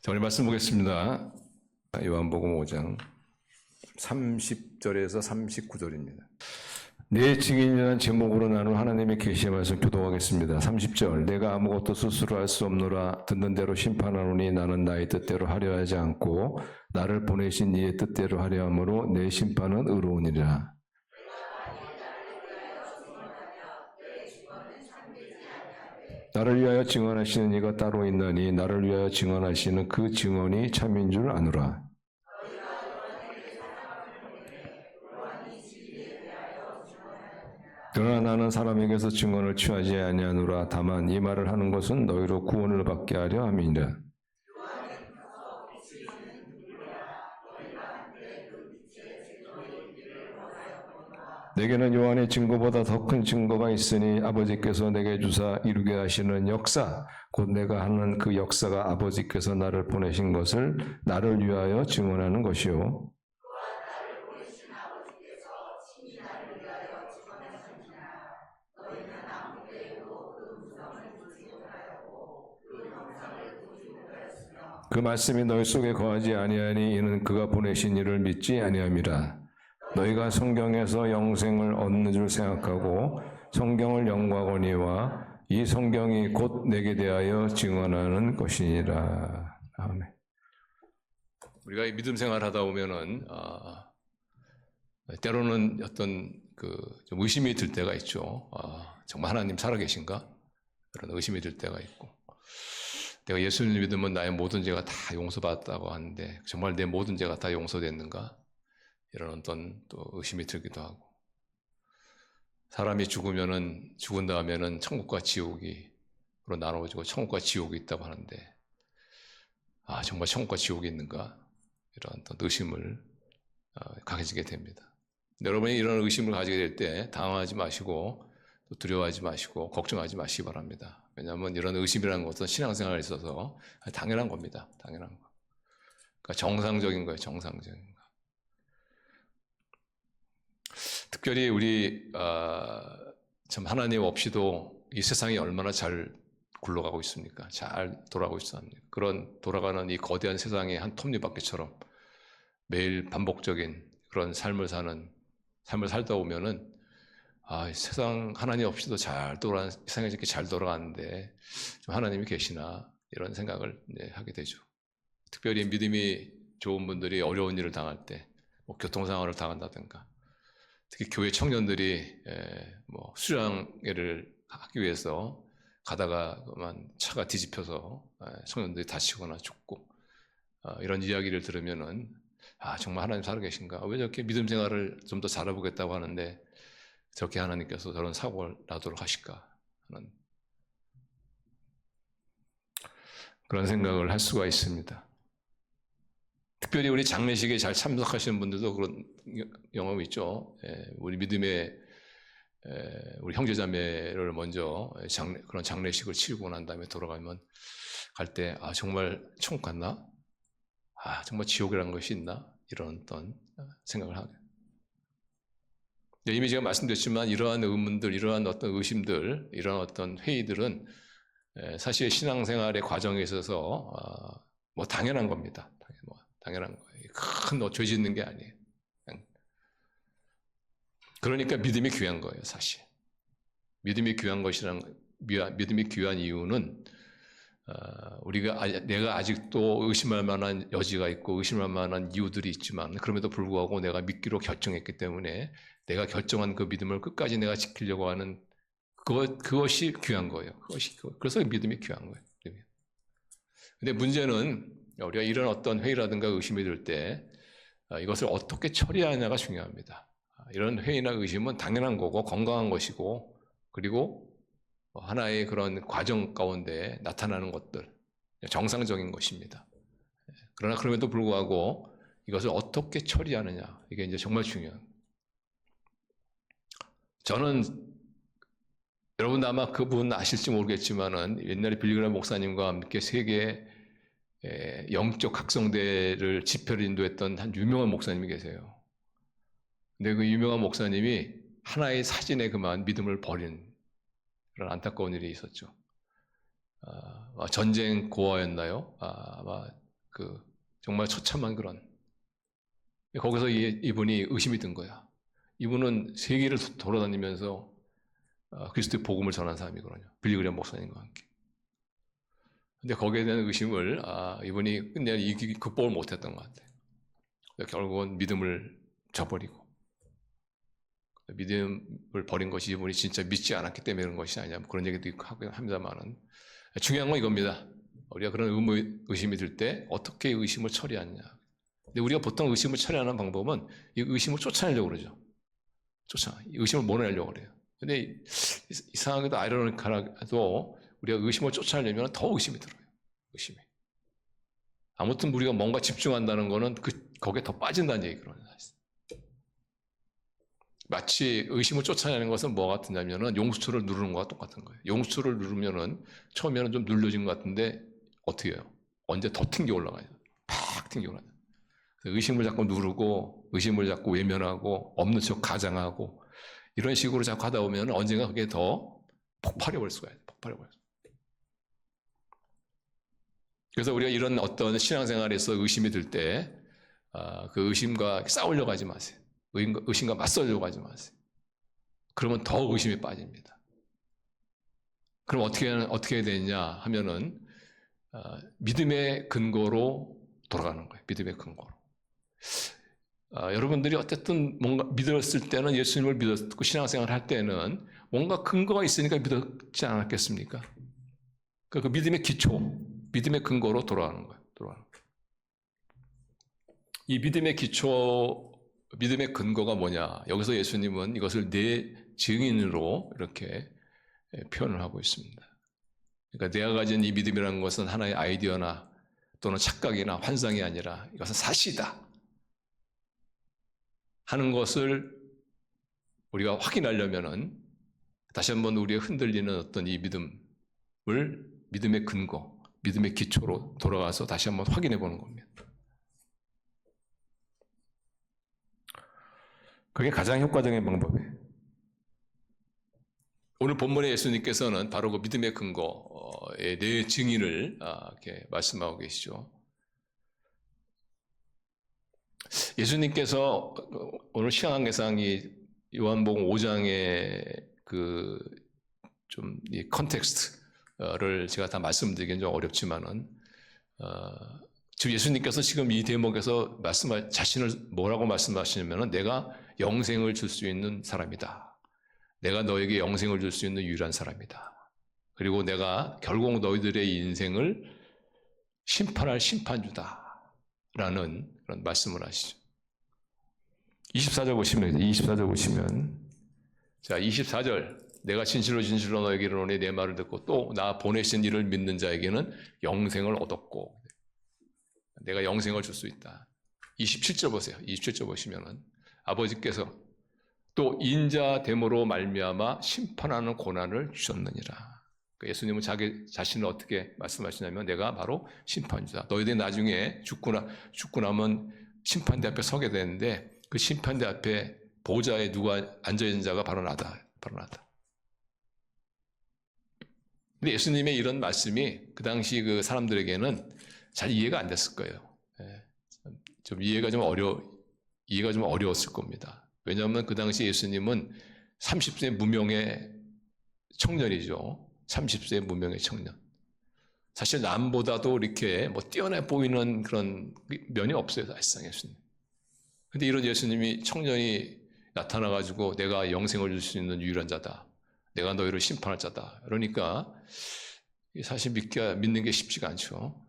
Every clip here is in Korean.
자, 오늘 말씀 보겠습니다. 요한복음 5장 30절에서 39절입니다. 내 증인이라는 제목으로 나눈 하나님의 계시의 말씀 교독하겠습니다. 30절 내가 아무것도 스스로 할 수 없노라. 듣는 대로 심판하노니 나는 나의 뜻대로 하려 하지 않고 나를 보내신 이의 뜻대로 하려 함으로 내 심판은 의로우니라. 나를 위하여 증언하시는 이가 따로 있나니 나를 위하여 증언하시는 그 증언이 참인 줄 아노라. 그러나 나는 사람에게서 증언을 취하지 아니하노라. 다만 이 말을 하는 것은 너희로 구원을 받게 하려 함이니라. 내게는 요한의 증거보다 더 큰 증거가 있으니 아버지께서 내게 주사 이루게 하시는 역사, 곧 내가 하는 그 역사가 아버지께서 나를 보내신 것을 나를 위하여 증언하는 것이요. 그 말씀이 너희 속에 거하지 아니하니 이는 그가 보내신 이를 믿지 아니함이라. 너희가 성경에서 영생을 얻는 줄 생각하고 성경을 연구하거니와 이 성경이 곧 내게 대하여 증언하는 것이니라. 아멘. 우리가 믿음 생활하다 보면은 때로는 어떤 좀 의심이 들 때가 있죠. 정말 하나님 살아계신가? 그런 의심이 들 때가 있고, 내가 예수님을 믿으면 나의 모든 죄가 다 용서받았다고 하는데 정말 내 모든 죄가 다 용서됐는가? 이런 어떤 또 의심이 들기도 하고, 사람이 죽은 다음에는 천국과 지옥으로 나눠지고 천국과 지옥이 있다고 하는데, 정말 천국과 지옥이 있는가? 이런 어떤 의심을 가지게 됩니다. 여러분이 이런 의심을 가지게 될 때 당황하지 마시고 또 두려워하지 마시고 걱정하지 마시기 바랍니다. 왜냐하면 이런 의심이라는 것은 신앙생활에 있어서 당연한 겁니다. 당연한 거. 그러니까 정상적인 거예요. 정상적인 거. 특별히 우리 참 하나님 없이도 이 세상이 얼마나 잘 굴러가고 있습니까? 잘 돌아가고 있습니까? 그런 돌아가는 이 거대한 세상의 한 톱니바퀴처럼 매일 반복적인 그런 삶을 살다 보면은 세상 하나님 없이도 세상이 이렇게 잘 돌아가는데 좀 하나님이 계시나 이런 생각을 하게 되죠. 특별히 믿음이 좋은 분들이 어려운 일을 당할 때, 뭐 교통사고를 당한다든가, 특히 교회 청년들이 수양회를 하기 위해서 가다가 차가 뒤집혀서 청년들이 다치거나 죽고, 이런 이야기를 들으면은 정말 하나님 살아계신가? 왜 저렇게 믿음 생활을 좀 더 잘해보겠다고 하는데 저렇게 하나님께서 저런 사고를 나도록 하실까 하는 그런 생각을 할 수가 있습니다. 특별히 우리 장례식에 잘 참석하시는 분들도 그런 경험이 있죠. 우리 믿음의 우리 형제자매를 먼저 그런 장례식을 치르고 난 다음에 돌아가면 갈 때 정말 천국 갔나? 정말 지옥이라는 것이 있나? 이런 어떤 생각을 하게. 이미 제가 말씀드렸지만 이러한 의문들, 이러한 어떤 의심들, 이러한 어떤 회의들은 사실 신앙생활의 과정에 있어서 당연한 겁니다. 당연한 거예요. 큰 죄 짓는 게 아니에요. 그러니까 믿음이 귀한 거예요, 사실. 믿음이 귀한 이유는 내가 아직도 의심할 만한 여지가 있고 의심할 만한 이유들이 있지만 그럼에도 불구하고 내가 믿기로 결정했기 때문에 내가 결정한 그 믿음을 끝까지 내가 지키려고 하는 그것이 귀한 거예요. 그래서 믿음이 귀한 거예요. 근데 문제는 우리가 이런 어떤 회의라든가 의심이 들 때 이것을 어떻게 처리하느냐가 중요합니다. 이런 회의나 의심은 당연한 거고 건강한 것이고, 그리고 하나의 그런 과정 가운데 나타나는 것들, 정상적인 것입니다. 그러나 그럼에도 불구하고 이것을 어떻게 처리하느냐, 이게 이제 정말 중요한. 저는 여러분도 아마 그분 아실지 모르겠지만은 옛날에 빌리그람 목사님과 함께 세계 영적 각성대를 집회를 인도했던 한 유명한 목사님이 계세요. 근데 그 유명한 목사님이 하나의 사진에 그만 믿음을 버린 그런 안타까운 일이 있었죠. 전쟁 고아였나요? 아마 정말 처참한 그런. 거기서 이분이 의심이 든 거야. 이분은 세계를 돌아다니면서 그리스도의 복음을 전한 사람이거든요. 빌리그레엄 목사님과 함께. 근데 거기에 대한 의심을 이분이 끝내 극복을 못했던 것 같아요. 결국은 믿음을 저버리고 믿음을 버린 것이 이분이 진짜 믿지 않았기 때문에 그런 것이 아니냐 그런 얘기도 있고 합니다만은 중요한 건 이겁니다. 우리가 그런 의심이 들 때 어떻게 의심을 처리하느냐. 근데 우리가 보통 의심을 처리하는 방법은 이 의심을 쫓아내려고 그러죠. 의심을 몰아내려고 그래요. 근데 이상하게도 아이러니컬하게도 우리가 의심을 쫓아내려면 더 의심이 들어요. 의심이. 아무튼 우리가 뭔가 집중한다는 거는 거기에 더 빠진다는 얘기거든요. 마치 의심을 쫓아내는 것은 뭐 같으냐면은 용수철을 누르는 것과 똑같은 거예요. 용수철을 누르면은 처음에는 좀 눌려진 것 같은데 어떻게 해요? 언제 더 튕겨 올라가요. 팍 튕겨 올라가요. 의심을 자꾸 누르고 의심을 자꾸 외면하고 없는 척 가장하고 이런 식으로 자꾸 하다 보면 언젠가 그게 더 폭발해버릴 수가 있어요. 폭발해버릴 수가 있어요. 그래서 우리가 이런 어떤 신앙생활에서 의심이 들 때 그 의심과 싸우려고 하지 마세요. 의심과 맞서려고 하지 마세요. 그러면 더 의심에 빠집니다. 그럼 어떻게 해야 되느냐 하면은 믿음의 근거로 돌아가는 거예요. 믿음의 근거로. 여러분들이 어쨌든 뭔가 믿었을 때는 예수님을 믿었고 신앙생활을 할 때는 뭔가 근거가 있으니까 믿었지 않았겠습니까? 그 믿음의 기초, 믿음의 근거로 돌아가는 거예요. 이 믿음의 기초, 믿음의 근거가 뭐냐? 여기서 예수님은 이것을 내 증인으로 이렇게 표현을 하고 있습니다. 그러니까 내가 가진 이 믿음이라는 것은 하나의 아이디어나 또는 착각이나 환상이 아니라 이것은 사실이다 하는 것을 우리가 확인하려면은 다시 한번 우리의 흔들리는 어떤 이 믿음을 믿음의 근거, 믿음의 기초로 돌아가서 다시 한번 확인해 보는 겁니다. 그게 가장 효과적인 방법이에요. 오늘 본문의 예수님께서는 바로 그 믿음의 근거에 대해 증인을 이렇게 말씀하고 계시죠. 예수님께서 오늘 시간계상이 요한복음 5장의 이 컨텍스트를 제가 다 말씀드리기는 좀 어렵지만은 즉 예수님께서 지금 이 대목에서 자신을 뭐라고 말씀하시냐면은 내가 영생을 줄 수 있는 사람이다. 내가 너에게 영생을 줄 수 있는 유일한 사람이다. 그리고 내가 결국 너희들의 인생을 심판할 심판주다. 라는 그런 말씀을 하시죠. 24절 보시면 자 24절 내가 진실로 너에게 이르노니 내 말을 듣고 또 나 보내신 이를 믿는 자에게는 영생을 얻었고 내가 영생을 줄 수 있다. 27절 보세요. 27절 보시면은 아버지께서 또 인자됨으로 말미암아 심판하는 고난을 주셨느니라. 예수님은 자기 자신을 어떻게 말씀하시냐면 내가 바로 심판주다. 너희들이 나중에 죽고 나면 심판대 앞에 서게 되는데 그 심판대 앞에 보좌에 누가 앉아있는 자가 바로 나다. 근데 예수님의 이런 말씀이 그 당시 그 사람들에게는 잘 이해가 안 됐을 거예요. 좀 이해가 좀 어려웠을 겁니다. 왜냐하면 그 당시 예수님은 30세 무명의 청년이죠. 30세 무명의 청년. 사실 남보다도 이렇게 뛰어나 보이는 그런 면이 없어요. 사실상 예수님. 근데 이런 예수님이 청년이 나타나가지고 내가 영생을 줄 수 있는 유일한 자다. 내가 너희를 심판할 자다. 그러니까 사실 믿는 게 쉽지가 않죠.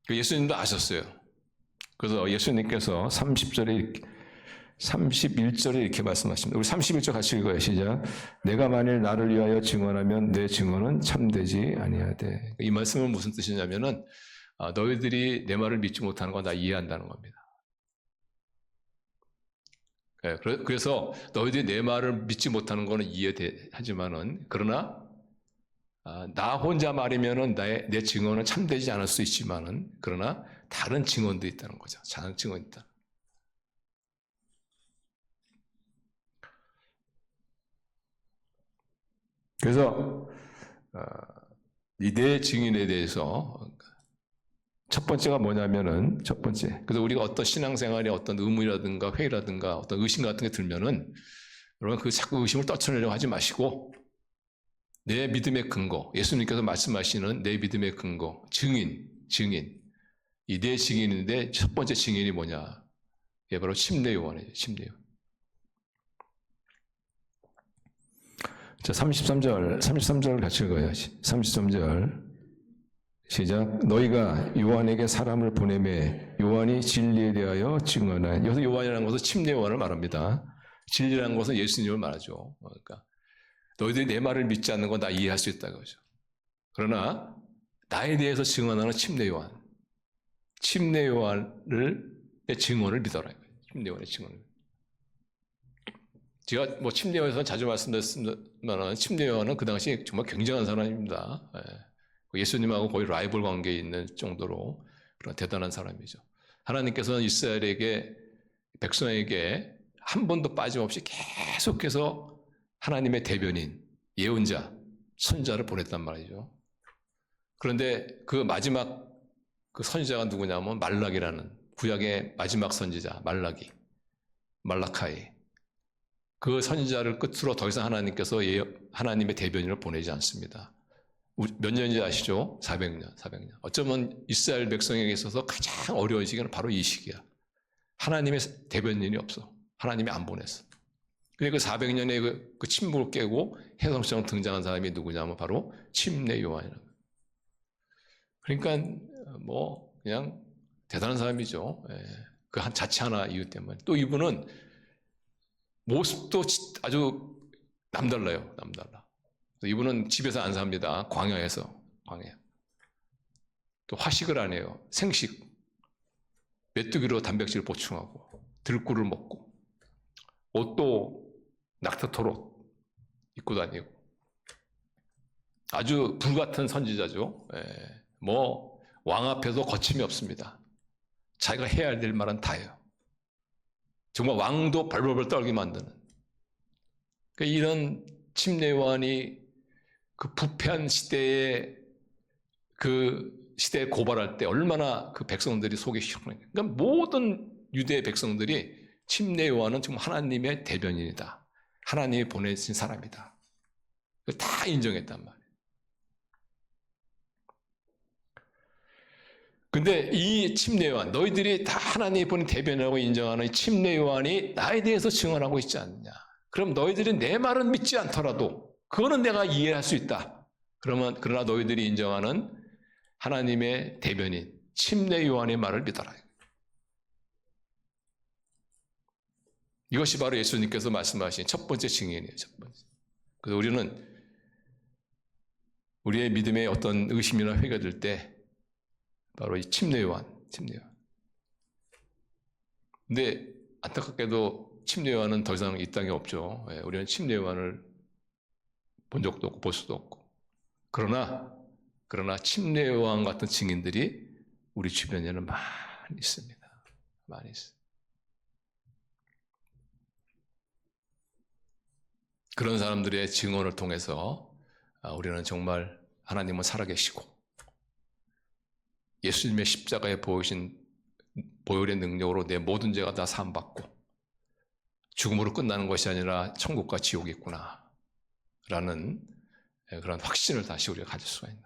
예수님도 아셨어요. 그래서 예수님께서 31절에 이렇게 말씀하십니다. 우리 31절 같이 읽어요. 시작. 내가 만일 나를 위하여 증언하면 내 증언은 참되지 아니하되. 이 말씀은 무슨 뜻이냐면은 너희들이 내 말을 믿지 못하는 건 다 이해한다는 겁니다. 그래서 너희들이 내 말을 믿지 못하는 거는 이해하지만은 그러나 나 혼자 말이면은 내 증언은 참되지 않을 수 있지만은 그러나 다른 증언도 있다는 거죠. 다른 증언이 있다. 그래서 이 내 증인에 대해서 첫 번째가 뭐냐면은, 첫 번째. 그래서 우리가 어떤 신앙생활에 어떤 의문이라든가 회의라든가 어떤 의심 같은 게 들면은 여러분 그 자꾸 의심을 떨쳐내려고 하지 마시고 내 믿음의 근거, 예수님께서 말씀하시는 내 믿음의 근거, 증인. 이 네 증인인데 첫 번째 증인이 뭐냐? 이게 바로 침례 요한이에요. 침례 요한. 자, 33절 같이 읽어야지. 33절. 시작. 너희가 요한에게 사람을 보내매 요한이 진리에 대하여 증언하니. 여기서 요한이라는 것은 침례 요한을 말합니다. 진리라는 것은 예수님을 말하죠. 그러니까 너희들이 내 말을 믿지 않는 건 나 이해할 수 있다고 하죠. 그러나 나에 대해서 증언하는 침례 요한. 침례 요한의 증언을 믿어라. 침례 요한의 증언을. 제가 뭐 침례 요한에서 자주 말씀드렸지만 침례 요한은 그 당시 정말 굉장한 사람입니다. 예수님하고 거의 라이벌 관계에 있는 정도로 그런 대단한 사람이죠. 하나님께서는 이스라엘에게 백성에게 한 번도 빠짐없이 계속해서 하나님의 대변인, 예언자, 선지자를 보냈단 말이죠. 그런데 그 마지막 그 선지자가 누구냐면 말라기라는 구약의 마지막 선지자 말라카이. 그 선지자를 끝으로 더 이상 하나님께서 하나님의 대변인을 보내지 않습니다. 몇 년인지 아시죠? 400년. 어쩌면 이스라엘 백성에게 있어서 가장 어려운 시기는 바로 이 시기야. 하나님의 대변인이 없어. 하나님이 안 보냈어. 근데 그 400년의 그 침묵을 깨고 해성처럼 등장한 사람이 누구냐면 바로 침례 요한이라는 거예요. 그러니까 뭐 그냥 대단한 사람이죠. 그 한 자체 하나 이유 때문에. 또 이분은 모습도 아주 남달라요. 이분은 집에서 안 삽니다. 광야에서. 또 화식을 안 해요. 생식. 메뚜기로 단백질 보충하고 들꿀을 먹고 옷도 낙타토록 입고 다니고 아주 불같은 선지자죠. 뭐 왕 앞에서 거침이 없습니다. 자기가 해야 될 말은 다 해요. 정말 왕도 벌벌벌 떨게 만드는. 그러니까 이런 침례 요한이 그 부패한 시대에 고발할 때 얼마나 그 백성들이 속이 시원해요. 그러니까 모든 유대 백성들이 침례 요한은 정말 하나님의 대변인이다. 하나님이 보내신 사람이다. 다 인정했단 말이에요. 근데 이 침례 요한, 너희들이 다 하나님이 보낸 대변이라고 인정하는 이 침례 요한이 나에 대해서 증언하고 있지 않느냐. 그럼 너희들이 내 말은 믿지 않더라도 그거는 내가 이해할 수 있다. 그러나 너희들이 인정하는 하나님의 대변인 침례 요한의 말을 믿어라. 이것이 바로 예수님께서 말씀하신 첫 번째 증인이에요. 첫 번째. 그래서 우리는 우리의 믿음에 어떤 의심이나 회의가 들 때 바로 이 침례 요한. 근데 안타깝게도 침례 요한은 더 이상 이 땅에 없죠. 우리는 침례 요한을 본 적도 없고 볼 수도 없고. 그러나 침례 요한 같은 증인들이 우리 주변에는 많이 있습니다. 많이 있어요. 그런 사람들의 증언을 통해서 우리는 정말 하나님은 살아계시고 예수님의 십자가에 보여신 보혈의 능력으로 내 모든 죄가 다 사함받고 죽음으로 끝나는 것이 아니라 천국과 지옥이 있구나 라는 그런 확신을 다시 우리가 가질 수가 있는.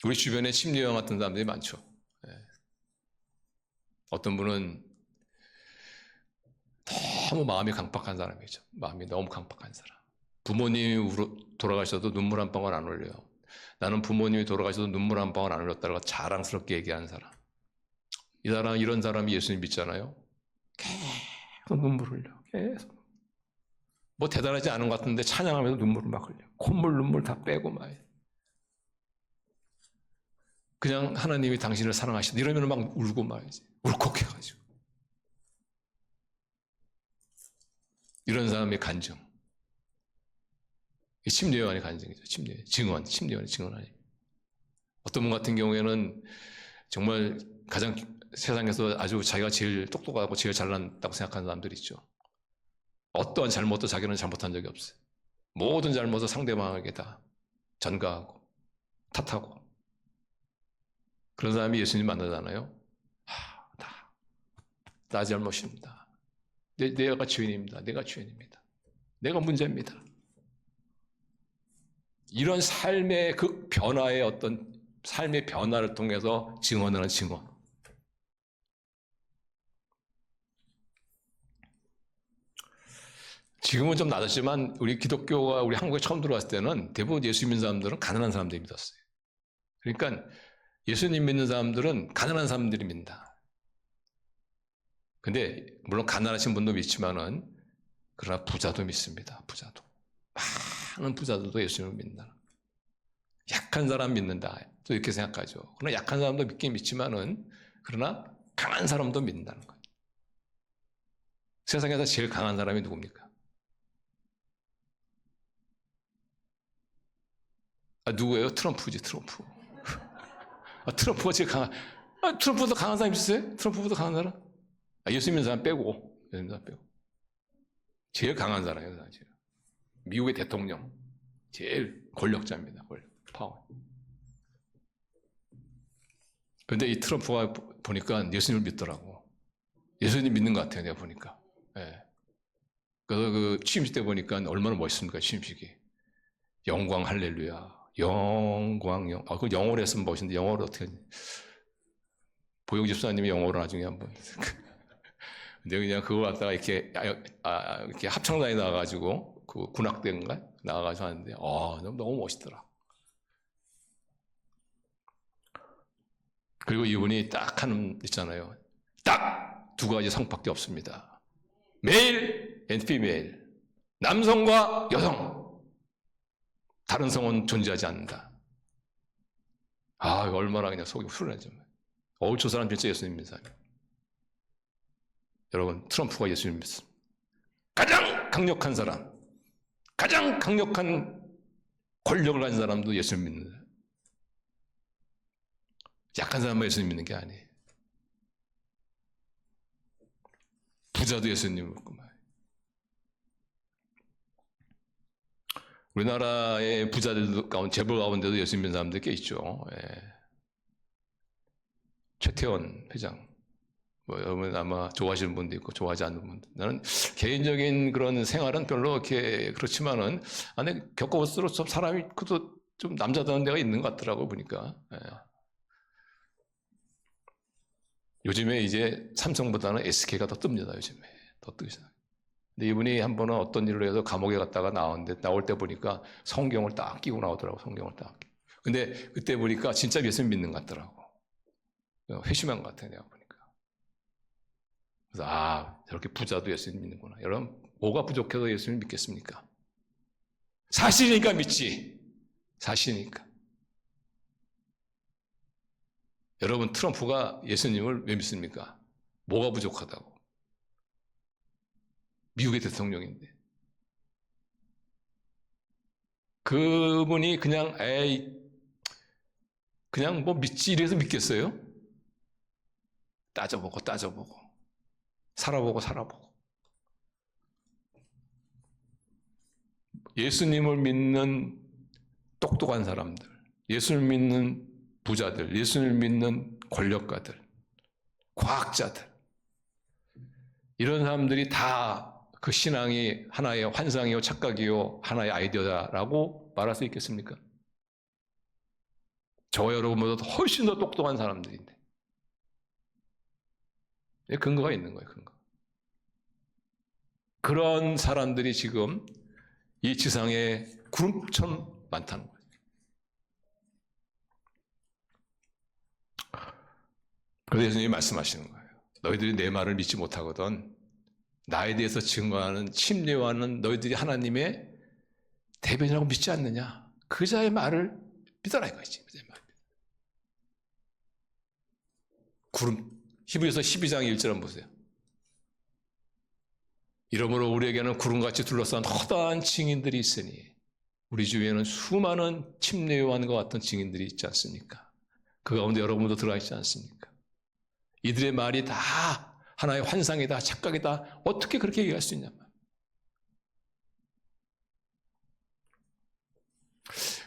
우리 주변에 침례 요한 같은 사람들이 많죠. 어떤 분은 너무 마음이 강팍한 사람이죠. 마음이 너무 강팍한 사람. 부모님이 돌아가셔도 눈물 한 방울 안 흘려요. 나는 부모님이 돌아가셔도 눈물 한 방울 안 흘렸다고 자랑스럽게 얘기하는 사람. 이런 사람이 예수님 믿잖아요. 계속 눈물 흘려. 계속. 뭐 대단하지 않은 것 같은데 찬양하면서 눈물을 막 흘려. 콧물 눈물 다 빼고 막. 그냥 하나님이 당신을 사랑하시다. 이러면 막 울고 말이지. 울컥해가지고. 이런 사람의 간증. 침례 요한의 간증이죠. 침례 요한의 증언. 어떤 분 같은 경우에는 정말 가장 세상에서 아주 자기가 제일 똑똑하고 제일 잘난다고 생각하는 사람들이 있죠. 어떠한 잘못도 자기는 잘못한 적이 없어요. 모든 잘못을 상대방에게 다 전가하고 탓하고 그런 사람이 예수님 만나잖아요. 나 잘못입니다. 내가 죄인입니다. 내가 죄인입니다. 내가 문제입니다. 이런 삶의 그 변화의 어떤 삶의 변화를 통해서 증언하는 증언. 지금은 좀 낮았지만 우리 기독교가 우리 한국에 처음 들어왔을 때는 대부분 예수 믿는 사람들은 가난한 사람들이 믿었어요. 그러니까 예수님 믿는 사람들은 가난한 사람들이 믿는다. 근데 물론 가난하신 분도 믿지만은 그러나 부자도 믿습니다. 부자도. 많은 부자들도 예수님을 믿는다. 약한 사람 믿는다. 또 이렇게 생각하죠. 그러나 약한 사람도 믿긴 믿지만은 그러나 강한 사람도 믿는다는 거예요. 세상에서 제일 강한 사람이 누굽니까? 누구예요? 트럼프지, 트럼프. 트럼프가 제일 강한, 트럼프보다 강한 사람 있어요? 트럼프보다 강한 사람? 예수 믿는 사람 빼고, 예수 믿는 사람 빼고. 제일 강한 사람이에요, 사실. 미국의 대통령. 제일 권력자입니다, 권력, 파워. 근데 이 트럼프가 보니까 예수님을 믿더라고. 예수님 믿는 것 같아요, 내가 보니까. 예. 그래서 그 취임식 때 보니까 얼마나 멋있습니까, 취임식이. 영광 할렐루야. 영광, 그 영어로 했으면 멋있는데 영어로 어떻게 하지? 보영 집사님이 영어로 나중에 한번. 근데 그냥 그거 갖다가 이렇게 합창단에 나와가지고 그 군악대인가 나와가지고 하는데 너무 멋있더라. 그리고 이분이 딱 하는 있잖아요. 딱 두 가지 성밖에 없습니다. 메일 앤 피메일. 남성과 여성. 다른 성은 존재하지 않는다. 얼마나 그냥 속이 후련하죠. 저 사람 진짜 예수님 믿는 사람. 여러분, 트럼프가 예수님 믿습니다. 가장 강력한 사람, 가장 강력한 권력을 가진 사람도 예수님 믿는 사람. 약한 사람만 예수님 믿는 게 아니에요. 부자도 예수님 믿고 말이에요. 우리나라의 부자들 가운데, 재벌 가운데도 예수 믿는 사람들 꽤 있죠. 예. 최태원 회장. 여러분 아마 좋아하시는 분도 있고, 좋아하지 않는 분도. 나는 개인적인 그런 생활은 별로 이렇게 그렇지만은, 안에 겪어볼수록 좀 사람이, 그것도 좀 남자다운 데가 있는 것 같더라고, 보니까. 예. 요즘에 이제 삼성보다는 SK가 더 뜹니다, 요즘에. 더 뜨기 시작. 근데 이분이 한 번은 어떤 일로 해서 감옥에 갔다가 나오는데 나올 때 보니까 성경을 딱 끼고 나오더라고. 성경을 딱 끼고. 근데 그때 보니까 진짜 예수님 믿는 것 같더라고. 회심한 것 같아요, 내가 보니까. 그래서 저렇게 부자도 예수님 믿는구나. 여러분, 뭐가 부족해서 예수님 믿겠습니까? 사실이니까 믿지. 사실이니까. 여러분, 트럼프가 예수님을 왜 믿습니까? 뭐가 부족하다고? 미국의 대통령인데. 그분이 그냥 그냥 뭐 믿지 이래서 믿겠어요? 따져보고 살아보고 예수님을 믿는 똑똑한 사람들, 예수를 믿는 부자들, 예수를 믿는 권력가들, 과학자들, 이런 사람들이 다 그 신앙이 하나의 환상이요, 착각이요, 하나의 아이디어다라고 말할 수 있겠습니까? 저와 여러분보다 훨씬 더 똑똑한 사람들인데. 근거가 있는 거예요, 근거. 그런 사람들이 지금 이 지상에 구름처럼 많다는 거예요. 그래서 예수님이 말씀하시는 거예요. 너희들이 내 말을 믿지 못하거든. 나에 대해서 증거하는, 침례하는 너희들이 하나님의 대변이라고 믿지 않느냐. 그 자의 말을 믿어라 이거지. 구름, 히브리서 12장 1절 한번 보세요. 이러므로 우리에게는 구름같이 둘러싼 허다한 증인들이 있으니 우리 주위에는 수많은 침례 요한과 같은 증인들이 있지 않습니까? 그 가운데 여러분도 들어가 있지 않습니까? 이들의 말이 다 하나의 환상이다, 착각이다. 어떻게 그렇게 얘기할 수 있냐.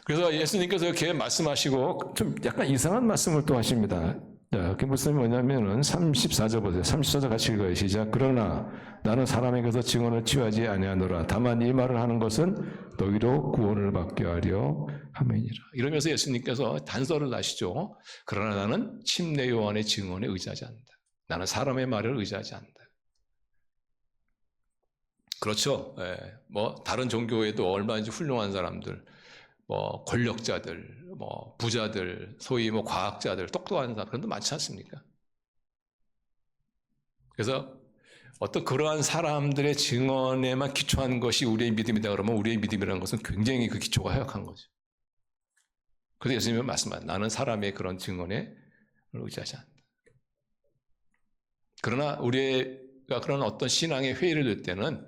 그래서 예수님께서 이렇게 말씀하시고 좀 약간 이상한 말씀을 또 하십니다. 자, 그게 무슨 뭐냐면은 34절 보세요. 34절 같이 읽어요. 시작. 그러나 나는 사람에게서 증언을 취하지 아니하노라. 다만 이 말을 하는 것은 너희로 구원을 받게 하려 함이니라. 이러면서 예수님께서 단서를 하시죠. 그러나 나는 침례 요한의 증언에 의지하지 않는다. 나는 사람의 말을 의지하지 않는다. 그렇죠. 예. 뭐 다른 종교에도 얼마든지 훌륭한 사람들, 뭐 권력자들, 뭐 부자들, 소위 뭐 과학자들, 똑똑한 사람 그런 데 많지 않습니까? 그래서 어떤 그러한 사람들의 증언에만 기초한 것이 우리의 믿음이다 그러면 우리의 믿음이라는 것은 굉장히 그 기초가 허약한 거죠. 그래서 예수님은 말씀하셨다. 나는 사람의 그런 증언에 의지하지 않는다. 그러나 우리가 그런 어떤 신앙의 회의를 될 때는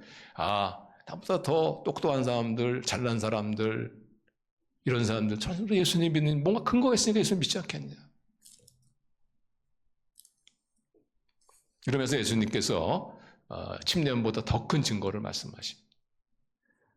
나보다 더 똑똑한 사람들, 잘난 사람들, 이런 사람들, 저는 예수님 믿는 뭔가 근거가 있으니까 예수님 믿지 않겠냐. 이러면서 예수님께서 침례보다 더 큰 증거를 말씀하십니다.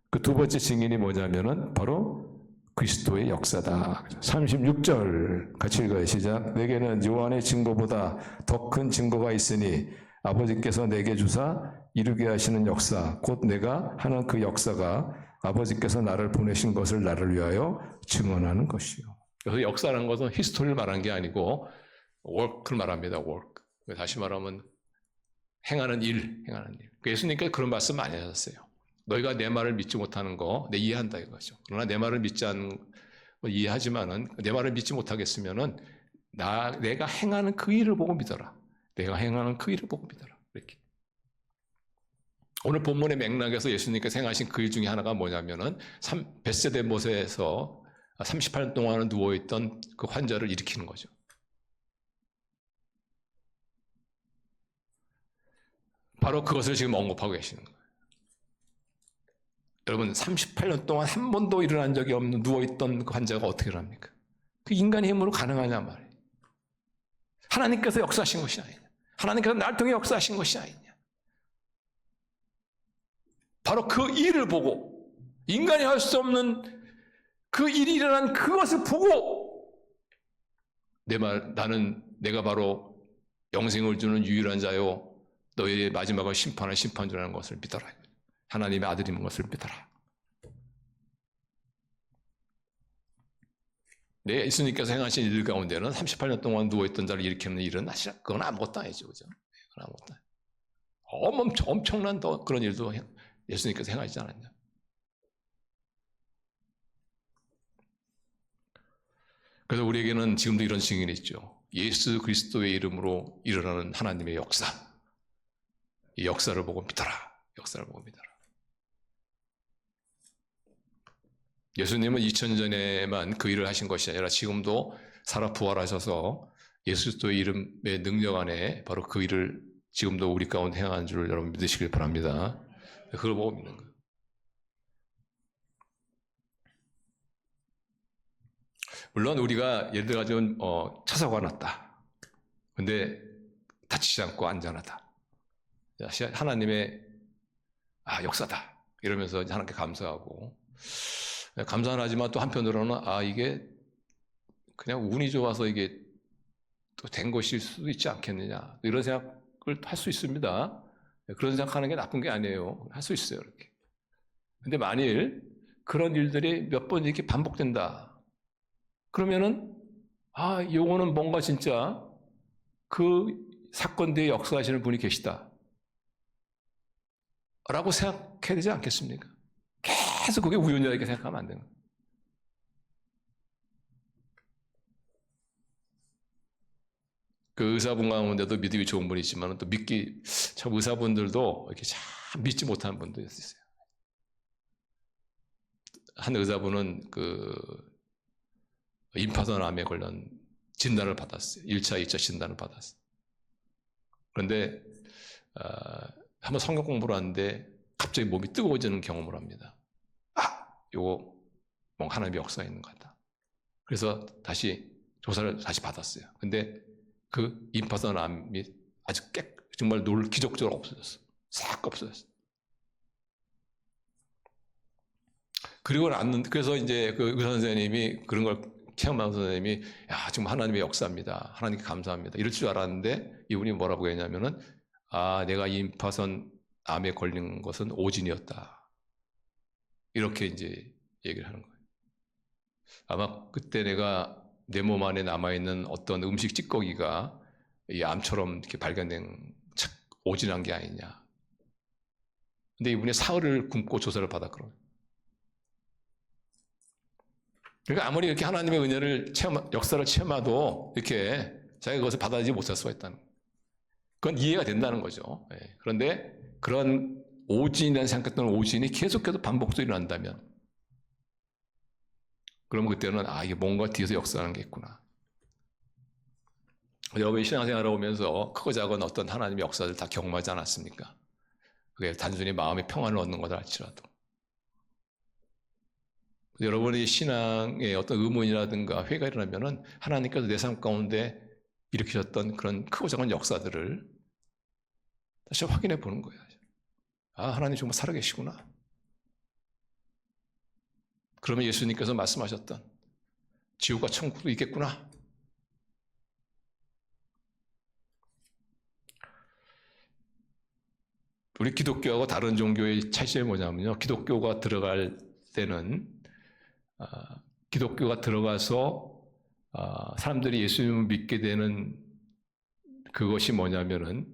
그 두 번째 증인이 뭐냐면은 바로 그리스도의 역사다. 36절 같이 읽어요. 시작. 내게는 요한의 증거보다 더 큰 증거가 있으니 아버지께서 내게 주사 이루게 하시는 역사, 곧 내가 하는 그 역사가 아버지께서 나를 보내신 것을 나를 위하여 증언하는 것이요. 그래서 역사라는 것은 히스토리를 말한 게 아니고 work를 말합니다. work. 다시 말하면 행하는 일. 예수님께서 그런 말씀 많이 하셨어요. 너희가 내 말을 믿지 못하는 거 내 이해한다 이거죠. 그러나 내 말을 믿지 않는 거 이해하지만은 내 말을 믿지 못하겠으면은 내가 행하는 그 일을 보고 믿어라. 내가 행하는 그 일을 보고 믿어라. 이렇게. 오늘 본문의 맥락에서 예수님께서 행하신 그 일 중에 하나가 뭐냐면은 벳세다 못에서 38년 동안 누워있던 그 환자를 일으키는 거죠. 바로 그것을 지금 언급하고 계시는 거예요. 여러분 38년 동안 한 번도 일어난 적이 없는 누워있던 그 환자가 어떻게 일어납니까? 그 인간의 힘으로 가능하냐 말이에요. 하나님께서 역사하신 것이 아니냐. 하나님께서 날 통해 역사하신 것이 아니냐. 바로 그 일을 보고 인간이 할 수 없는 그 일이 일어난 그것을 보고 나는 내가 바로 영생을 주는 유일한 자요 너희의 마지막을 심판할 심판주라는 것을 믿어라. 하나님의 아들인 것을 믿어라. 예수님께서 행하신 일 가운데는 38년 동안 누워있던 자를 일으키는 일은 사실 그건 아무것도 아니죠. 그죠? 그건 아무것도 아니죠. 엄청난 그런 일도 예수님께서 행하시지 않았냐. 그래서 우리에게는 지금도 이런 증인이 있죠. 예수 그리스도의 이름으로 일어나는 하나님의 역사. 이 역사를 보고 믿어라. 역사를 보고 믿어라. 예수님은 2000년 전에만 그 일을 하신 것이 아니라 지금도 살아 부활하셔서 예수 그리스도의 이름의 능력 안에 바로 그 일을 지금도 우리 가운데 행하는 줄 여러분 믿으시길 바랍니다. 그걸 보고 믿는 거예요. 물론 우리가 예를 들어가지고 차 사고가 났다. 근데 다치지 않고 안전하다. 하나님의 역사다. 이러면서 하나님께 감사하고 감사는 하지만 또 한편으로는 이게 그냥 운이 좋아서 이게 또 된 것일 수도 있지 않겠느냐. 이런 생각을 할 수 있습니다. 그런 생각하는 게 나쁜 게 아니에요. 할 수 있어요. 이렇게. 근데 만일 그런 일들이 몇 번 이렇게 반복된다. 그러면은 요거는 뭔가 진짜 그 사건 뒤에 역사하시는 분이 계시다. 라고 생각해야 되지 않겠습니까? 계속 그게 우연이라고 생각하면 안 되는 거예요. 그 의사분 가운데도 믿음이 좋은 분이 있지만 또 참 의사분들도 이렇게 참 믿지 못하는 분도 있어요. 한 의사분은 임파선암에 관련 진단을 받았어요. 1차, 2차 진단을 받았어요. 그런데 한번 성경 공부를 하는데 갑자기 몸이 뜨거워지는 경험을 합니다. 요거 뭔가 하나님의 역사가 있는 것 같다. 그래서 다시 조사를 다시 받았어요. 근데 그 임파선암이 아주 정말 기적적으로 없어졌어. 싹 없어졌어. 그리고 그래서 이제 그 의사 선생님이 그런 걸 체험한 선생님이 야, 정말 하나님의 역사입니다. 하나님께 감사합니다. 이럴 줄 알았는데 이분이 뭐라고 했냐면은 내가 임파선 암에 걸린 것은 오진이었다. 이렇게 이제 얘기를 하는 거예요. 아마 그때 내가 내 몸 안에 남아있는 어떤 음식 찌꺼기가 이 암처럼 이렇게 발견된 오진한 게 아니냐. 근데 이분이 사흘을 굶고 조사를 받았거든요. 그러니까 아무리 이렇게 하나님의 은혜를 역사를 체험해도 이렇게 자기가 그것을 받아들이지 못할 수가 있다는 거예요. 그건 이해가 된다는 거죠. 그런데 그런 오진이라는 생각했던 오진이 계속해서 반복적으로 일어난다면 그러면 그때는 이게 뭔가 뒤에서 역사하는 게 있구나. 여러분이 신앙생활을 하면서 크고 작은 어떤 하나님의 역사를 다 경험하지 않았습니까? 그게 단순히 마음의 평안을 얻는 거다 할지라도. 여러분의 신앙에 어떤 의문이라든가 회의가 일어나면은 하나님께서 내 삶 가운데 일으키셨던 그런 크고 작은 역사들을 다시 확인해 보는 거예요. 하나님 정말 살아계시구나. 그러면 예수님께서 말씀하셨던 지옥과 천국도 있겠구나. 우리 기독교하고 다른 종교의 차이점이 뭐냐면요. 기독교가 들어갈 때는 기독교가 들어가서 사람들이 예수님을 믿게 되는 그것이 뭐냐면은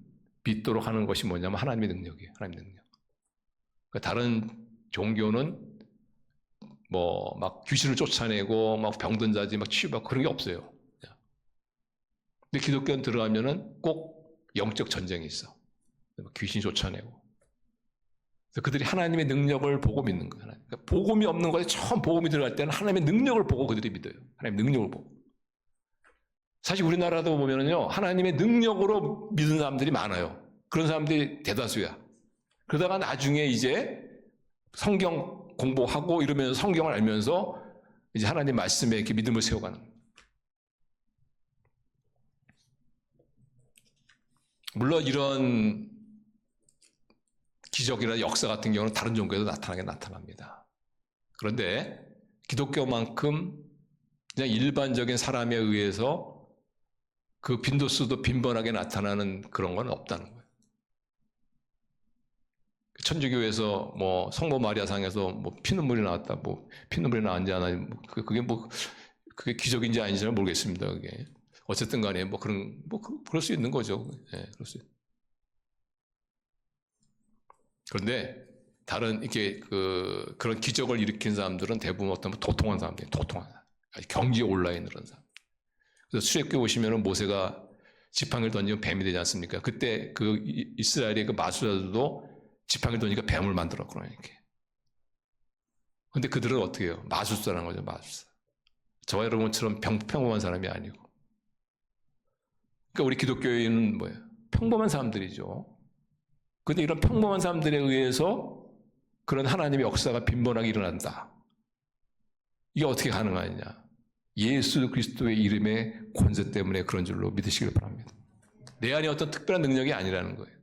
믿도록 하는 것이 뭐냐면 하나님의 능력이에요. 하나님의 능력. 그러니까 다른 종교는 뭐 막 귀신을 쫓아내고 막 병든 자지 막 치유받고 그런 게 없어요. 근데 기독교는 들어가면은 꼭 영적 전쟁이 있어. 귀신 쫓아내고. 그래서 그들이 하나님의 능력을 보고 믿는 거예요. 그러니까 복음이 없는 것에 처음 복음이 들어갈 때는 하나님의 능력을 보고 그들이 믿어요. 하나님의 능력을 보고. 사실 우리나라도 보면은요, 하나님의 능력으로 믿는 사람들이 많아요. 그런 사람들이 대다수야. 그러다가 나중에 이제 성경 공부하고 이러면서 성경을 알면서 이제 하나님 말씀에 이렇게 믿음을 세워가는. 물론 이런 기적이나 역사 같은 경우는 다른 종교에도 나타납니다. 그런데 기독교만큼 그냥 일반적인 사람에 의해서 그 빈도수도 빈번하게 나타나는 그런 건 없다는 거예요. 천주교에서 뭐 성모 마리아상에서 뭐 피눈물이 나왔다, 뭐 피눈물이 나왔는지 안 하는지 그게 기적인지 아닌지는 모르겠습니다. 그게 어쨌든 간에 그럴 수 있는 거죠. 그럴 수 있. 그런데 다른 이렇게 그런 기적을 일으킨 사람들은 대부분 어떤 도통한 사람들이에요. 경지에 올라 있는 그런 사람. 그래서 출애굽기 보시면은 모세가 지팡이를 던지면 뱀이 되지 않습니까? 그때 그 이스라엘의 그 마술사들도 지팡이를 던지니까 뱀을 만들었구나 이렇게. 근데 그들은 어떻게 해요? 마술사라는 거죠, 마술사. 저와 여러분처럼 평범한 사람이 아니고. 그러니까 우리 기독교인은 뭐예요? 평범한 사람들이죠. 근데 이런 평범한 사람들에 의해서 그런 하나님의 역사가 빈번하게 일어난다. 이게 어떻게 가능하느냐? 예수 그리스도의 이름의 권세 때문에 그런 줄로 믿으시길 바랍니다. 내 안에 어떤 특별한 능력이 아니라는 거예요.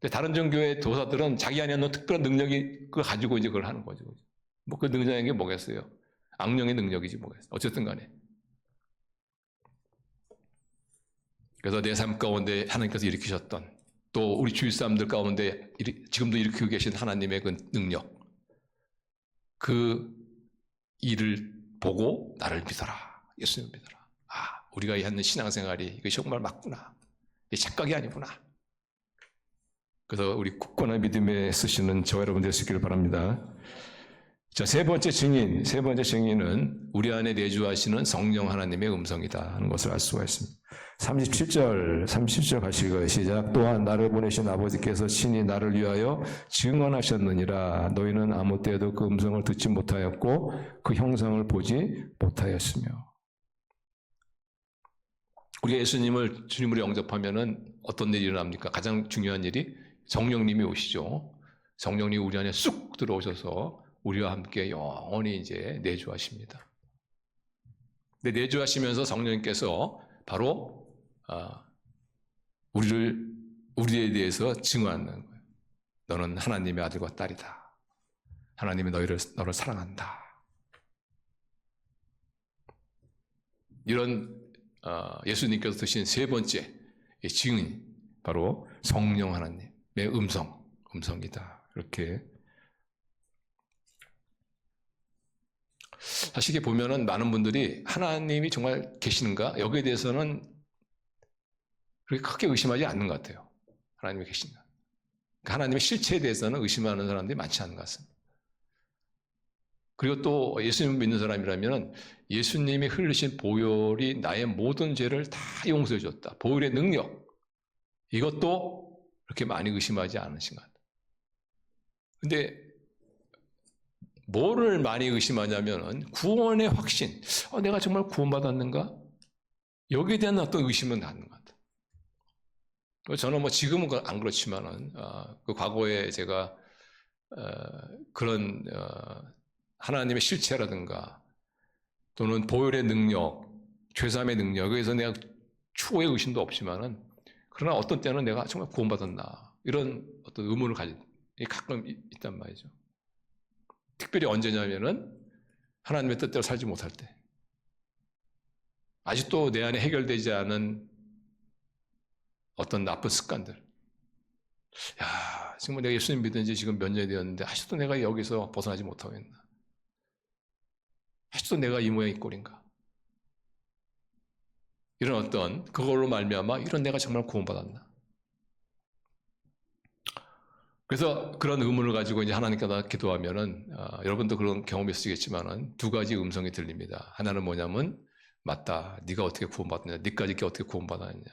근데 다른 종교의 도사들은 자기 안에 있는 특별한 능력이 그걸 가지고 이제 그걸 하는 거죠. 뭐 그 능력인 게 뭐겠어요? 악령의 능력이지 뭐겠어요. 어쨌든 간에. 그래서 내 삶 가운데 하나님께서 일으키셨던 또 우리 주위 사람들 가운데 지금도 일으키고 계신 하나님의 그 능력, 그 일을 보고 나를 믿어라. 예수님을 믿어라. 우리가 하는 신앙생활이 이것이 정말 맞구나. 이게 착각이 아니구나. 그래서 우리 굳건한 믿음에 쓰시는 저와 여러분 되시기를 바랍니다. 자, 세 번째 증인은 우리 안에 내주하시는 성령 하나님의 음성이다 하는 것을 알 수가 있습니다. 37절 가시고 시작. 또한 나를 보내신 아버지께서 친히 나를 위하여 증언하셨느니라. 너희는 아무 때에도 그 음성을 듣지 못하였고 그 형상을 보지 못하였으며. 우리가 예수님을 주님으로 영접하면은 어떤 일이 일어납니까? 가장 중요한 일이 성령님이 오시죠. 성령님이 우리 안에 쑥 들어오셔서 우리와 함께 영원히 이제 내주하십니다. 근데 내주하시면서 성령님께서 바로 우리에 대해서 증언하는 거예요. 너는 하나님의 아들과 딸이다. 하나님이 너를 사랑한다. 이런 예수님께서 드신 세 번째 증인, 바로 성령 하나님의 음성이다. 이렇게. 사실 이게 보면은 많은 분들이 하나님이 정말 계시는가? 여기에 대해서는 그렇게 크게 의심하지 않는 것 같아요. 하나님이 계신가? 하나님의 실체에 대해서는 의심하는 사람들이 많지 않은 것 같습니다. 그리고 또 예수님을 믿는 사람이라면 예수님이 흘리신 보혈이 나의 모든 죄를 다 용서해 줬다. 보혈의 능력, 이것도 그렇게 많이 의심하지 않으신 것 같아요. 근데 뭐를 많이 의심하냐면 구원의 확신, 내가 정말 구원받았는가? 여기에 대한 어떤 의심은 나는 것 같아요. 저는 뭐 지금은 안 그렇지만은 그 과거에 제가 그런 하나님의 실체라든가 또는 보혈의 능력, 죄사함의 능력, 여기에서 내가 추호의 의심도 없지만은, 그러나 어떤 때는 내가 정말 구원받았나, 이런 어떤 의문을 가진 게 가끔 있단 말이죠. 특별히 언제냐면은 하나님의 뜻대로 살지 못할 때, 아직도 내 안에 해결되지 않은 어떤 나쁜 습관들. 정말 내가 예수님 믿은 지 지금 몇 년이 되었는데 아직도 내가 여기서 벗어나지 못하고 있나? 아직도 내가 이 모양 이 꼴인가? 이런 어떤, 그걸로 말미암아 이런 내가 정말 구원받았나? 그래서 그런 의문을 가지고 이제 하나님께 기도하면은, 여러분도 그런 경험이 있으시겠지만은 두 가지 음성이 들립니다. 하나는 뭐냐면, 맞다, 네가 어떻게 구원받느냐, 네까지 어떻게 구원받았느냐,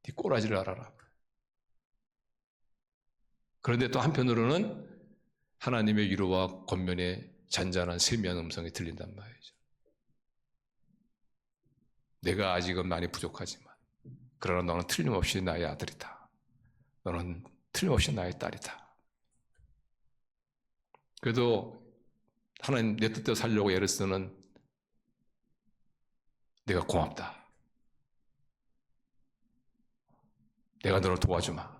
네 꼬라지를 알아라. 그런데 또 한편으로는 하나님의 위로와 권면의 잔잔한 세미한 음성이 들린단 말이죠. 내가 아직은 많이 부족하지만, 그러나 너는 틀림없이 나의 아들이다. 너는 틀림없이 나의 딸이다. 그래도 하나님 내 뜻대로 살려고 애를 쓰는 내가 고맙다. 내가 너를 도와주마.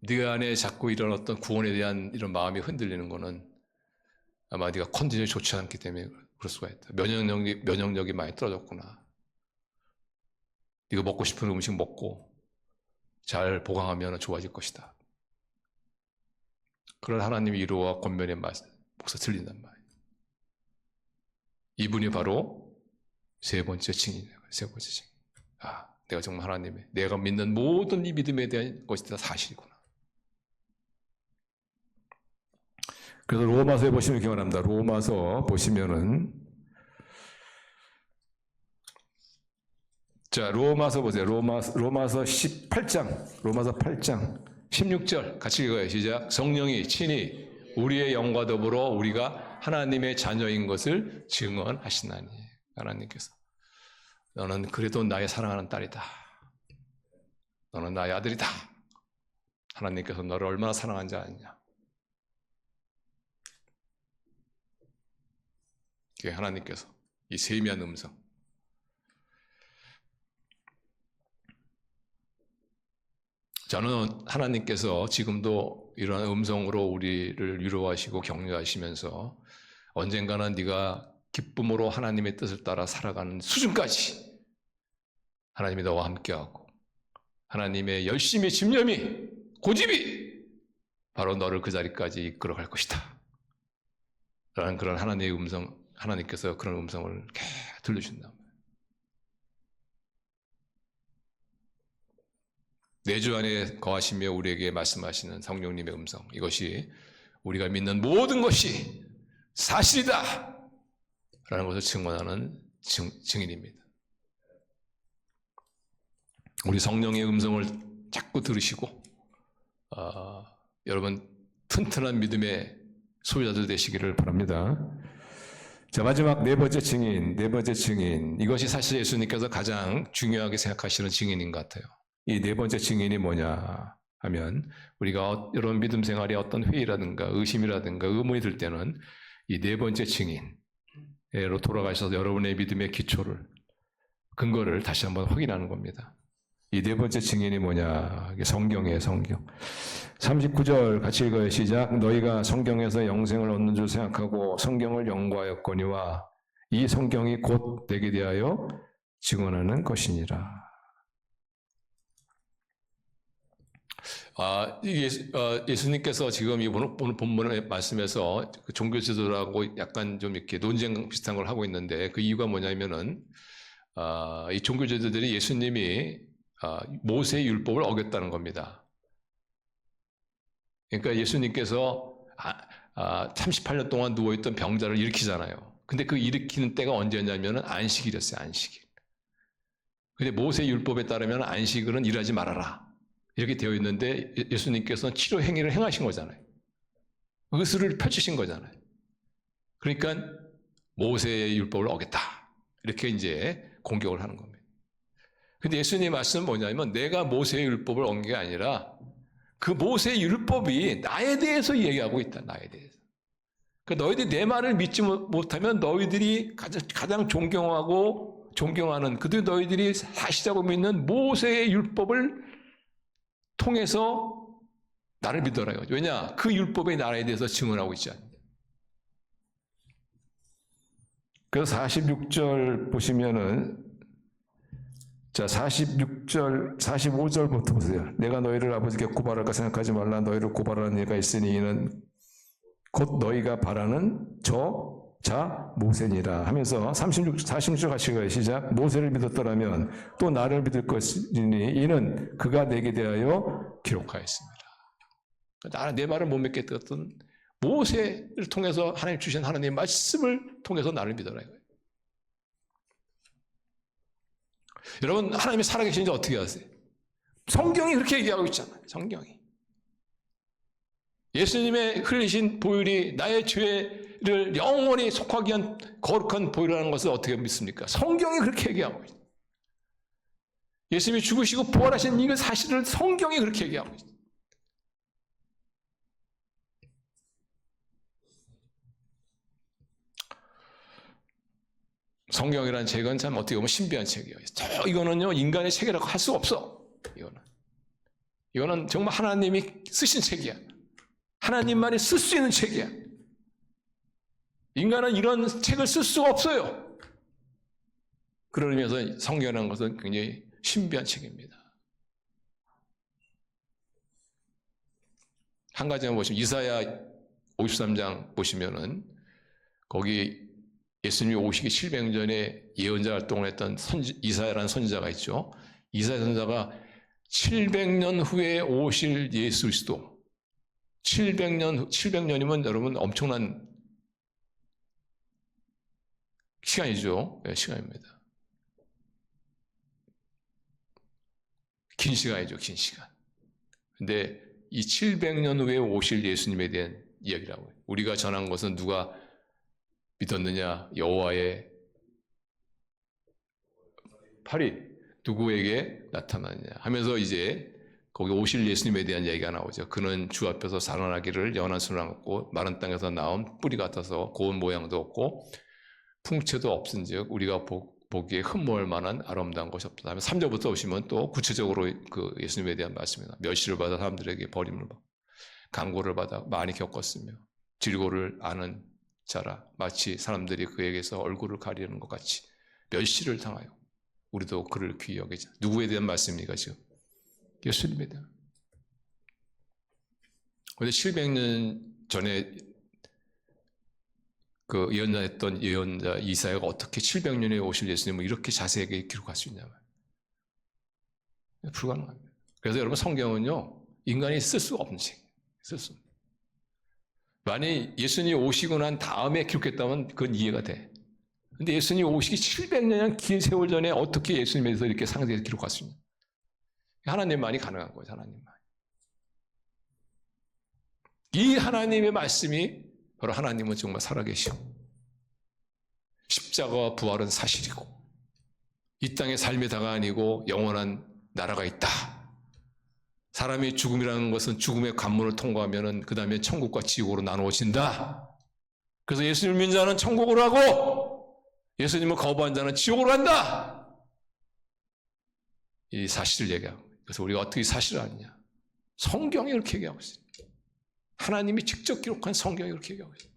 네 안에 자꾸 이런 어떤 구원에 대한 이런 마음이 흔들리는 거는 아마 네가 컨디션이 좋지 않기 때문에 그럴 수가 있다. 면역력이 많이 떨어졌구나. 네가 먹고 싶은 음식 먹고 잘 보강하면 좋아질 것이다. 그런 하나님의 위로와 권면의 목소리 들린단 말이에요. 이분이 바로 세 번째 증인이에요. 세 번째 증인. 내가 정말 하나님의, 내가 믿는 모든 이 믿음에 대한 것이 다 사실이구나. 그래서 로마서에 보시면 기억납니다. 로마서 보시면은, 자, 로마서 보세요. 로마서 18장, 로마서 8장 16절 같이 읽어요. 시작. 성령이 친히 우리의 영과 더불어 우리가 하나님의 자녀인 것을 증언하시나니. 하나님께서 너는 그래도 나의 사랑하는 딸이다. 너는 나의 아들이다. 하나님께서 너를 얼마나 사랑한지 아느냐. 하나님께서 이 세미한 음성, 저는 하나님께서 지금도 이러한 음성으로 우리를 위로하시고 격려하시면서 언젠가는 네가 기쁨으로 하나님의 뜻을 따라 살아가는 수준까지 하나님이 너와 함께하고 하나님의 열심히 집념이 고집이 바로 너를 그 자리까지 이끌어갈 것이다 라는 그런 하나님의 음성, 하나님께서 그런 음성을 이렇게 들려주신다. 내주 안에 거하시며 우리에게 말씀하시는 성령님의 음성, 이것이 우리가 믿는 모든 것이 사실이다 라는 것을 증언하는 증인입니다. 우리 성령의 음성을 자꾸 들으시고 여러분 튼튼한 믿음의 소유자들 되시기를 바랍니다. 자, 마지막 네 번째 증인. 이것이 사실 예수님께서 가장 중요하게 생각하시는 증인인 것 같아요. 이 네 번째 증인이 뭐냐 하면, 우리가 여러분 믿음 생활에 어떤 회의라든가 의심이라든가 의문이 들 때는 이 네 번째 증인으로 돌아가셔서 여러분의 믿음의 기초를, 근거를 다시 한번 확인하는 겁니다. 이 네 번째 증인이 뭐냐? 이게 성경이에요, 성경. 39절 같이 읽어요. 시작. 너희가 성경에서 영생을 얻는 줄 생각하고 성경을 연구하였거니와 이 성경이 곧 내게 대하여 증언하는 것이니라. 예수님께서 지금 오늘 본문의 말씀에서 그 종교 지도자하고 약간 좀 이렇게 논쟁 비슷한 걸 하고 있는데 그 이유가 뭐냐면은 이 종교 지도자들이 예수님이 모세의 율법을 어겼다는 겁니다. 그러니까 예수님께서 38년 동안 누워있던 병자를 일으키잖아요. 근데 그 일으키는 때가 언제였냐면은 안식일이었어요, 안식일. 근데 모세의 율법에 따르면 안식일은 일하지 말아라. 이렇게 되어 있는데 예수님께서는 치료 행위를 행하신 거잖아요. 의술을 펼치신 거잖아요. 그러니까 모세의 율법을 어겼다. 이렇게 이제 공격을 하는 겁니다. 근데 예수님의 말씀은 뭐냐면 내가 모세의 율법을 어긴 게 아니라 그 모세의 율법이 나에 대해서 얘기하고 있다. 나에 대해서. 그러니까 너희들이 내 말을 믿지 못하면 너희들이 가장 존경하는 그들 너희들이 사시자고 믿는 모세의 율법을 통해서 나를 믿어라. 왜냐? 그 율법이 나에 대해서 증언하고 있지 않냐. 그래서 46절 보시면은 자 45절부터 보세요. 내가 너희를 아버지께 고발할까 생각하지 말라. 너희를 고발하는 이가 있으니 이는 곧 너희가 바라는 자 모세니라 하면서 46절 같이 가요. 시작. 모세를 믿었더라면 또 나를 믿을 것이니 이는 그가 내게 대하여 기록하였습니다. 나는 내 말을 못 믿겠던 모세를 통해서 하나님 주신 하나님의 말씀을 통해서 나를 믿어라 이거예요. 여러분 하나님이 살아계신지 어떻게 아세요? 성경이 그렇게 얘기하고 있잖아요. 성경이. 예수님의 흘리신 보혈이 나의 죄를 영원히 속하게 한 거룩한 보혈이라는 것을 어떻게 믿습니까? 성경이 그렇게 얘기하고 있어요. 예수님이 죽으시고 부활하신 이 사실을 성경이 그렇게 얘기하고 있어요. 성경이라는 책은 참 어떻게 보면 신비한 책이에요. 이거는요 인간의 책이라고 할 수 없어. 이거는 정말 하나님이 쓰신 책이야. 하나님만이 쓸 수 있는 책이야. 인간은 이런 책을 쓸 수가 없어요. 그러면서 성경이라는 것은 굉장히 신비한 책입니다. 한 가지만 보시면 이사야 53장 보시면은 거기 예수님이 오시기 700년 전에 예언자 활동을 했던 이사야라는 선지자가 있죠. 이사야 선지자가 700년 후에 오실 예수 그리스도 700년이면 여러분 엄청난 시간이죠. 네, 시간입니다. 긴 시간이죠. 긴 시간. 근데 이 700년 후에 오실 예수님에 대한 이야기라고 해요. 우리가 전한 것은 누가 믿었느냐? 여호와의 팔이 누구에게 나타나느냐 하면서 이제 거기 오실 예수님에 대한 얘기가 나오죠. 그는 주 앞에서 살아나기를 연한 손을 안고 마른 땅에서 나온 뿌리 같아서 고운 모양도 없고 풍채도 없은즉 우리가 보기에 흠모할 만한 아름다운 것이 없다. 3절부터 오시면 또 구체적으로 그 예수님에 대한 말씀입니다. 멸시를 받아 사람들에게 버림을 받고 강고를 받아 많이 겪었으며 질고를 아는 자라 마치 사람들이 그에게서 얼굴을 가리는 것 같이 멸시를 당하여 우리도 그를 귀히 여기자. 누구에 대한 말씀입니까 지금? 예수님에 대한. 그런데 700년 전에 그 예언했던 예언자 이사야가 어떻게 700년에 오실 예수님을 이렇게 자세하게 기록할 수 있냐면 불가능합니다. 그래서 여러분 성경은요 인간이 쓸 수가 없는 책이에요. 쓸 수 없는. 만약 예수님이 오시고 난 다음에 기록했다면 그건 이해가 돼. 근데 예수님이 오시기 700년이란 긴 세월 전에 어떻게 예수님에 대해서 이렇게 상세히 기록할 수 있냐. 하나님만이 가능한 거죠. 하나님만. 이 하나님의 말씀이 바로 하나님은 정말 살아계시고 십자가와 부활은 사실이고 이 땅의 삶의 다가 아니고 영원한 나라가 있다. 사람이 죽음이라는 것은 죽음의 관문을 통과하면 그 다음에 천국과 지옥으로 나누어진다. 그래서 예수님을 믿는 자는 천국으로 하고 예수님을 거부한 자는 지옥으로 간다. 이 사실을 얘기하고, 그래서 우리가 어떻게 사실을 아느냐? 성경이 그렇게 얘기하고 있어요. 하나님이 직접 기록한 성경이 그렇게 얘기하고 있어요.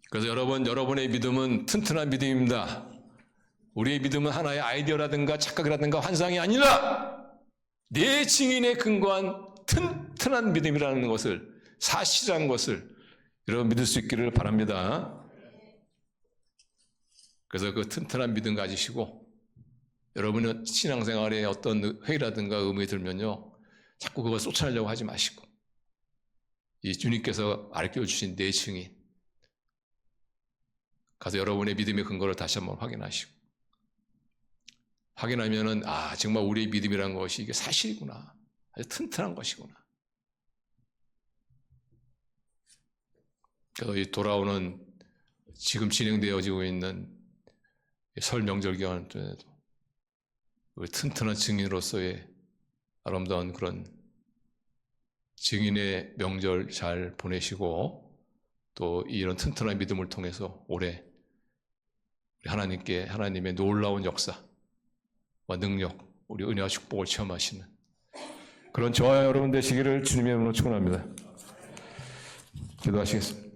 그래서 여러분의 믿음은 튼튼한 믿음입니다. 우리의 믿음은 하나의 아이디어라든가 착각이라든가 환상이 아니라 내 증인에 근거한 튼튼한 믿음이라는 것을, 사실이라는 것을 여러분 믿을 수 있기를 바랍니다. 그래서 그 튼튼한 믿음 가지시고 여러분은 신앙생활에 어떤 회의라든가 의문이 들면요, 자꾸 그걸 쫓아내려고 하지 마시고 이 주님께서 알려주신 내 증인 가서 여러분의 믿음의 근거를 다시 한번 확인하시고, 확인하면은 정말 우리의 믿음이라는 것이 이게 사실이구나, 아주 튼튼한 것이구나. 그래서 이 돌아오는 지금 진행되어지고 있는 설 명절 기간 동안에도 우리 튼튼한 증인으로서의 아름다운 그런 증인의 명절 잘 보내시고, 또 이런 튼튼한 믿음을 통해서 올해 우리 하나님의 놀라운 역사와 능력, 우리 은혜와 축복을 체험하시는 그런 저와 여러분 되시기를 주님의 이름으로 축원합니다. 기도하시겠습니다.